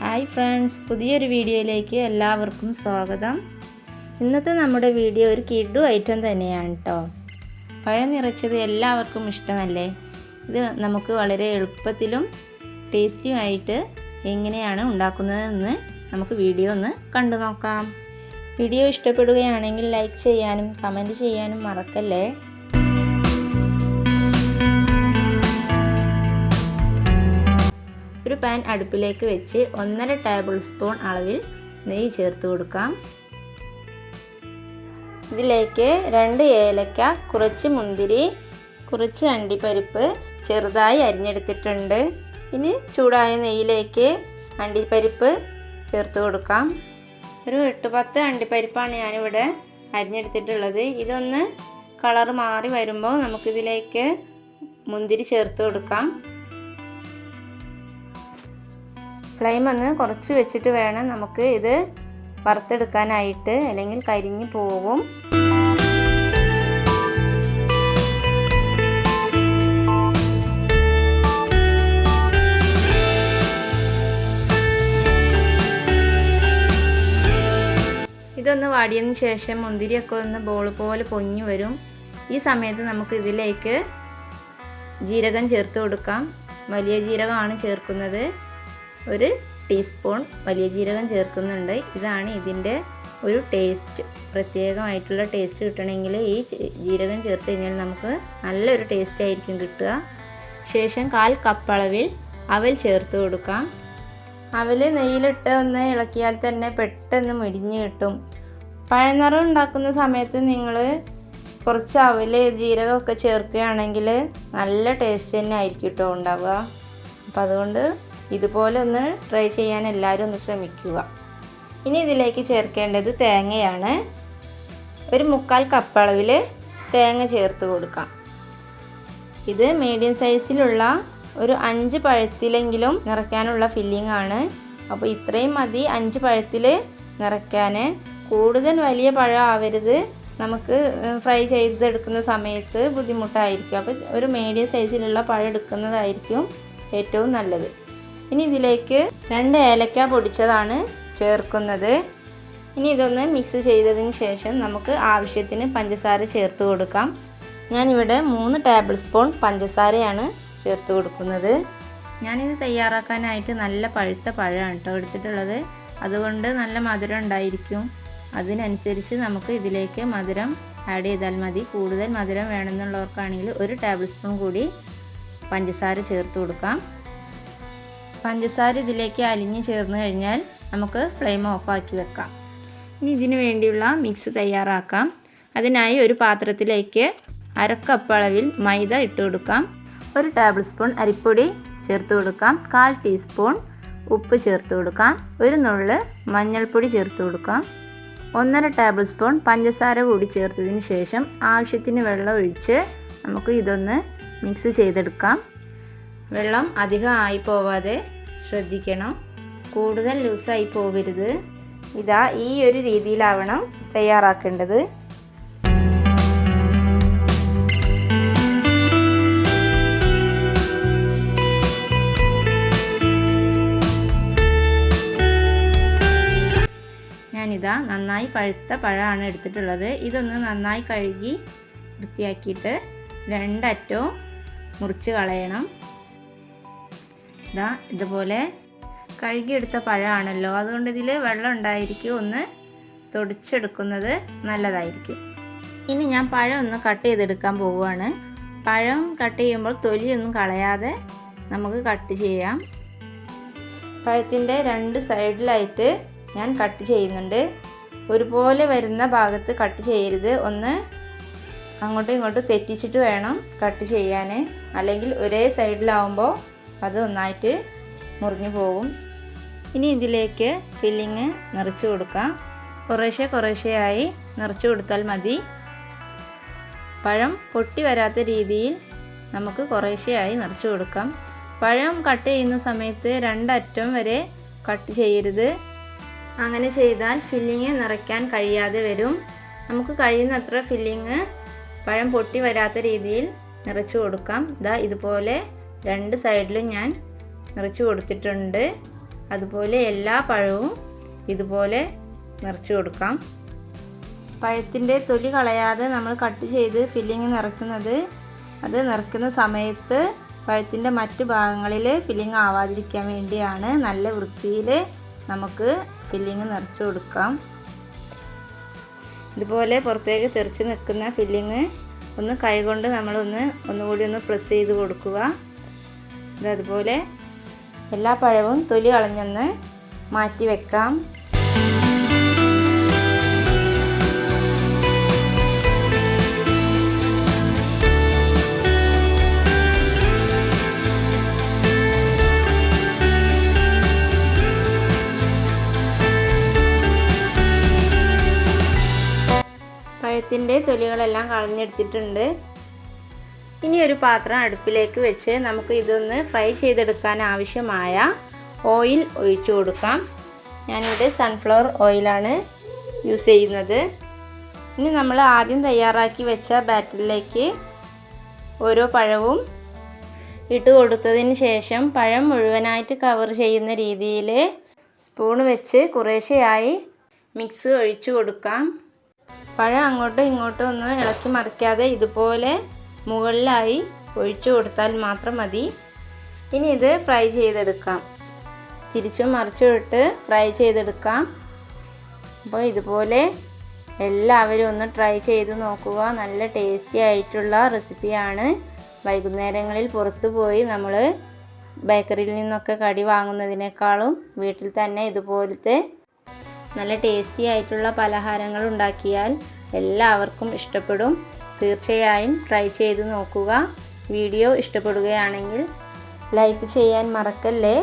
Hi friends, പുതിയൊരു വീഡിയോയിലേക്ക് എല്ലാവർക്കും സ്വാഗതം. ഇന്നത്തെ നമ്മുടെ വീഡിയോ ഒരു കിഡു ഐറ്റം തന്നെയാണ് കേട്ടോ. പഴം നിറച്ചത് എല്ലാവർക്കും ഇഷ്ടമല്ലേ? ഇത് നമുക്ക് വളരെ എളുപ്പത്തിലും ടേസ്റ്റിയുമായിട്ട് എങ്ങനെയാണ് ഉണ്ടാക്കുന്നതെന്ന് നമുക്ക് വീഡിയോ ഒന്ന് കണ്ടു നോക്കാം. വീഡിയോ ഇഷ്ടപ്പെടുകയാണെങ്കിൽ ലൈക്ക് ചെയ്യാനും കമൻറ്റ് ചെയ്യാനും മറക്കല്ലേ. ഒരു പാൻ അടുപ്പിലേക്ക് വെച്ച് 1.5 ടേബിൾ സ്പൂൺ അളവിൽ നെയ്യ് ചേർത്ത് കൊടുക്കാം. ഇതിലേക്ക് 2 ഏലക്ക, കുറച്ച് മുന്തിരി, കുറച്ച് അണ്ടിപ്പരിപ്പ് ചെറുതായി അരിഞ്ഞെടുത്തിട്ടുണ്ട്. ഇനി ചൂടായ നെയ്യിലേക്ക് അണ്ടിപ്പരിപ്പ് ചേർത്ത് കൊടുക്കാം. ഒരു 8-10 അണ്ടിപ്പരിപ്പാണ് ഞാനിവിടെ അരിഞ്ഞെടുത്തിട്ടുള്ളത്. ഇതൊന്ന് കളർ മാറി വരുമ്പോൾ നമുക്കിതിലേക്ക് മുന്തിരി ചേർത്ത് കൊടുക്കാം. ഫ്ലെയിം ഒന്ന് കുറച്ച് വെച്ചിട്ട് വേണം നമുക്ക് ഇത് വറുത്തെടുക്കാനായിട്ട്, അല്ലെങ്കിൽ കരിഞ്ഞു പോകും. ഇതൊന്ന് വാടിയതിന് ശേഷം മുന്തിരിയൊക്കെ ഒന്ന് ബോൾ പോലെ പൊങ്ങി വരും. ഈ സമയത്ത് നമുക്ക് ഇതിലേക്ക് ജീരകം ചേർത്ത് കൊടുക്കാം. വലിയ ജീരകമാണ് ചേർക്കുന്നത്. 1 ടീസ്പൂൺ വലിയ ജീരകം ചേർക്കുന്നുണ്ട്. ഇതാണ് ഇതിൻ്റെ ഒരു ടേസ്റ്റ്. പ്രത്യേകമായിട്ടുള്ള ടേസ്റ്റ് കിട്ടണമെങ്കിൽ ഈ ജീരകം ചേർത്ത് കഴിഞ്ഞാൽ നമുക്ക് നല്ലൊരു ടേസ്റ്റ് ആയിരിക്കും കിട്ടുക. ശേഷം 1/4 കപ്പ് അളവിൽ അവൽ ചേർത്ത് കൊടുക്കാം. അവൽ നെയ്യിലിട്ട് ഒന്ന് ഇളക്കിയാൽ തന്നെ പെട്ടെന്ന് മുരിഞ്ഞ് കിട്ടും. പഴനിറം ഉണ്ടാക്കുന്ന സമയത്ത് നിങ്ങൾ കുറച്ച് അവൽ ജീരകമൊക്കെ ചേർക്കുകയാണെങ്കിൽ നല്ല ടേസ്റ്റ് തന്നെ ആയിരിക്കും കേട്ടോ ഉണ്ടാവുക. അപ്പോൾ അതുകൊണ്ട് ഇതുപോലെ ഒന്ന് ട്രൈ ചെയ്യാൻ എല്ലാവരും ഒന്ന് ശ്രമിക്കുക. ഇനി ഇതിലേക്ക് ചേർക്കേണ്ടത് തേങ്ങയാണ്. ഒരു 3/4 കപ്പ് അളവിൽ തേങ്ങ ചേർത്ത് കൊടുക്കാം. ഇത് മീഡിയം സൈസിലുള്ള ഒരു 5 പഴത്തിലെങ്കിലും നിറയ്ക്കാനുള്ള ഫില്ലിംഗ് ആണ്. അപ്പോൾ ഇത്രയും മതി 5 പഴത്തിൽ നിറയ്ക്കാൻ. കൂടുതൽ വലിയ പഴം ആവരുത്, നമുക്ക് ഫ്രൈ ചെയ്തെടുക്കുന്ന സമയത്ത് ബുദ്ധിമുട്ടായിരിക്കും. അപ്പോൾ ഒരു മീഡിയം സൈസിലുള്ള പഴം എടുക്കുന്നതായിരിക്കും ഏറ്റവും നല്ലത്. ഇനി ഇതിലേക്ക് 2 ഏലക്ക പൊടിച്ചതാണ് ചേർക്കുന്നത്. ഇനി ഇതൊന്ന് മിക്സ് ചെയ്തതിന് ശേഷം നമുക്ക് ആവശ്യത്തിന് പഞ്ചസാര ചേർത്ത് കൊടുക്കാം. ഞാനിവിടെ 3 ടേബിൾ സ്പൂൺ പഞ്ചസാരയാണ് ചേർത്ത് കൊടുക്കുന്നത്. ഞാനിത് തയ്യാറാക്കാനായിട്ട് നല്ല പഴുത്ത പഴമാണ് കേട്ടോ എടുത്തിട്ടുള്ളത്. അതുകൊണ്ട് നല്ല മധുരം ഉണ്ടായിരിക്കും. അതിനനുസരിച്ച് നമുക്ക് ഇതിലേക്ക് മധുരം ആഡ് ചെയ്താൽ മതി. കൂടുതൽ മധുരം വേണമെന്നുള്ളവർക്കാണെങ്കിൽ 1 ടേബിൾ സ്പൂൺ കൂടി പഞ്ചസാര ചേർത്ത് കൊടുക്കാം. പഞ്ചസാര ഇതിലേക്ക് അലിഞ്ഞ് ചേർന്ന് കഴിഞ്ഞാൽ നമുക്ക് ഫ്ലെയിം ഓഫാക്കി വെക്കാം. ഇനി ഇതിന് വേണ്ടിയുള്ള മിക്സ് തയ്യാറാക്കാം. അതിനായി ഒരു പാത്രത്തിലേക്ക് 1/2 കപ്പ് അളവിൽ മൈദ ഇട്ട് കൊടുക്കാം. 1 ടേബിൾ സ്പൂൺ അരിപ്പൊടി ചേർത്ത് കൊടുക്കാം. 1/4 ടീസ്പൂൺ ഉപ്പ് ചേർത്ത് കൊടുക്കാം. 1 നുള്ള് മഞ്ഞൾപ്പൊടി ചേർത്ത് കൊടുക്കാം. 1.5 ടേബിൾ സ്പൂൺ പഞ്ചസാര കൂടി ചേർത്തതിന് ശേഷം ആവശ്യത്തിന് വെള്ളം ഒഴിച്ച് നമുക്ക് ഇതൊന്ന് മിക്സ് ചെയ്തെടുക്കാം. വെള്ളം അധികം ആയി പോവാതെ ശ്രദ്ധിക്കണം. കൂടുതൽ ലൂസായി പോവരുത്. ഇതാ ഈ ഒരു രീതിയിലാവണം തയ്യാറാക്കേണ്ടത്. ഞാനിതാ നന്നായി പഴുത്ത പഴമാണ് എടുത്തിട്ടുള്ളത്. ഇതൊന്ന് നന്നായി കഴുകി വൃത്തിയാക്കിയിട്ട് 2 അറ്റവും മുറിച്ച് കളയണം. ഇതാ ഇതുപോലെ കഴുകിയെടുത്ത പഴമാണല്ലോ, അതുകൊണ്ട് ഇതിൽ വെള്ളം ഉണ്ടായിരിക്കും. ഒന്ന് തുടച്ചെടുക്കുന്നത് നല്ലതായിരിക്കും. ഇനി ഞാൻ പഴം ഒന്ന് കട്ട് ചെയ്തെടുക്കാൻ പോവുകയാണ്. പഴം കട്ട് ചെയ്യുമ്പോൾ തൊലിയൊന്നും കളയാതെ നമുക്ക് കട്ട് ചെയ്യാം. പഴത്തിൻ്റെ 2 സൈഡിലായിട്ട് ഞാൻ കട്ട് ചെയ്യുന്നുണ്ട്. ഒരുപോലെ വരുന്ന ഭാഗത്ത് കട്ട് ചെയ്യരുത്. ഒന്ന് അങ്ങോട്ടും ഇങ്ങോട്ടും തെറ്റിച്ചിട്ട് വേണം കട്ട് ചെയ്യാൻ. അല്ലെങ്കിൽ ഒരേ സൈഡിലാവുമ്പോൾ അത് ഒന്നായിട്ട് മുറിഞ്ഞു പോകും. ഇനി ഇതിലേക്ക് ഫില്ലിങ് നിറച്ച് കൊടുക്കാം. കുറേശ്ശെയായി നിറച്ച് കൊടുത്താൽ മതി. പഴം പൊട്ടി വരാത്ത രീതിയിൽ നമുക്ക് കുറേശ്ശെയായി നിറച്ച് കൊടുക്കാം. പഴം കട്ട് ചെയ്യുന്ന സമയത്ത് 2 അറ്റം വരെ കട്ട് ചെയ്യരുത്. അങ്ങനെ ചെയ്താൽ ഫില്ലിങ് നിറയ്ക്കാൻ കഴിയാതെ വരും. നമുക്ക് കഴിയുന്നത്ര ഫില്ലിങ് പഴം പൊട്ടി വരാത്ത രീതിയിൽ നിറച്ച് കൊടുക്കാം. ഇതാ ഇതുപോലെ 2 സൈഡിലും ഞാൻ നിറച്ച് കൊടുത്തിട്ടുണ്ട്. അതുപോലെ എല്ലാ പഴവും ഇതുപോലെ നിറച്ച് കൊടുക്കാം. പഴത്തിൻ്റെ തൊലി കളയാതെ നമ്മൾ കട്ട് ചെയ്ത് ഫില്ലിങ് നിറയ്ക്കുന്നത് അത് നിറയ്ക്കുന്ന സമയത്ത് പഴത്തിൻ്റെ മറ്റ് ഭാഗങ്ങളിൽ ഫില്ലിങ് ആവാതിരിക്കാൻ വേണ്ടിയാണ്. നല്ല വൃത്തിയിൽ നമുക്ക് ഫില്ലിങ് നിറച്ച് കൊടുക്കാം. ഇതുപോലെ പുറത്തേക്ക് തെറിച്ച് നിൽക്കുന്ന ഫില്ലിങ് ഒന്ന് കൈകൊണ്ട് ഒന്നുകൂടി ഒന്ന് പ്രസ് ചെയ്ത് കൊടുക്കുക. അതുപോലെ എല്ലാ പഴവും തൊലി കളഞ്ഞൊന്ന് മാറ്റി വെക്കാം. പഴത്തിൻ്റെ തൊലികളെല്ലാം കളഞ്ഞെടുത്തിട്ടുണ്ട്. ഇനി ഒരു പാത്രം അടുപ്പിലേക്ക് വെച്ച് നമുക്ക് ഇതൊന്ന് ഫ്രൈ ചെയ്തെടുക്കാൻ ആവശ്യമായ ഓയിൽ ഒഴിച്ചു കൊടുക്കാം. ഞാനിവിടെ സൺഫ്ലവർ ഓയിലാണ് യൂസ് ചെയ്യുന്നത്. ഇനി നമ്മൾ ആദ്യം തയ്യാറാക്കി വെച്ച ബാറ്ററിലേക്ക് ഓരോ പഴവും ഇട്ട് കൊടുത്തതിന് ശേഷം പഴം മുഴുവനായിട്ട് കവർ ചെയ്യുന്ന രീതിയിൽ സ്പൂൺ വെച്ച് കുറേശ്ശെയായി മിക്സ് ഒഴിച്ചു കൊടുക്കാം. പഴം അങ്ങോട്ടും ഇങ്ങോട്ടും ഒന്നും ഇളക്കി മറിക്കാതെ ഇതുപോലെ മുകളിലായി ഒഴിച്ചു കൊടുത്താൽ മാത്രം മതി. ഇനി ഇത് ഫ്രൈ ചെയ്തെടുക്കാം. തിരിച്ചും മറിച്ചും ഇട്ട് ഫ്രൈ ചെയ്തെടുക്കാം. അപ്പോൾ ഇതുപോലെ എല്ലാവരും ഒന്ന് ട്രൈ ചെയ്ത് നോക്കുക. നല്ല ടേസ്റ്റി ആയിട്ടുള്ള റെസിപ്പിയാണ്. വൈകുന്നേരങ്ങളിൽ പുറത്തു പോയി നമ്മൾ ബേക്കറിയിൽ നിന്നൊക്കെ കടി വാങ്ങുന്നതിനേക്കാളും വീട്ടിൽ തന്നെ ഇതുപോലത്തെ നല്ല ടേസ്റ്റി ആയിട്ടുള്ള പലഹാരങ്ങൾ ഉണ്ടാക്കിയാൽ എല്ലാവർക്കും ഇഷ്ടപ്പെടും. തീർച്ചയായും ട്രൈ ചെയ്ത് നോക്കുക. വീഡിയോ ഇഷ്ടപ്പെടുകയാണെങ്കിൽ ലൈക്ക് ചെയ്യാൻ മറക്കല്ലേ.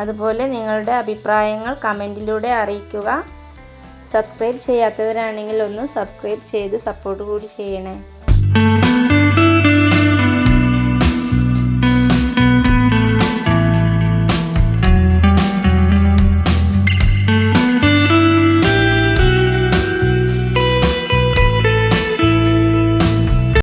അതുപോലെ നിങ്ങളുടെ അഭിപ്രായങ്ങൾ കമൻറ്റിലൂടെ അറിയിക്കുക. സബ്സ്ക്രൈബ് ചെയ്യാത്തവരാണെങ്കിൽ ഒന്ന് സബ്സ്ക്രൈബ് ചെയ്ത് സപ്പോർട്ട് കൂടി ചെയ്യണേ.